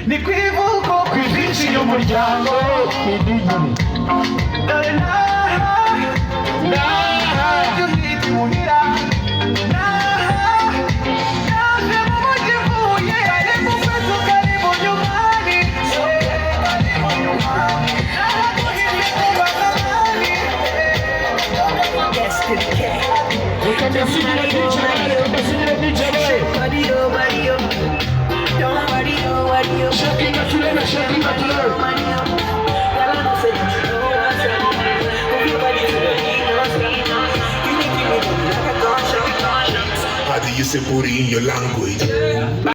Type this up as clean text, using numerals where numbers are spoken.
ni kwivuko kwizinshi y'umuryango dore naha yuhita imuhira naje mu mujyi mvuye ariko kwetu kari mu nyumani naha duhita kuba nk'abandi Reka mbasinyire DJ Mario, mbasinyire DJ Mario. Shaking the floor, shaking the floor. How do you say booty in your language?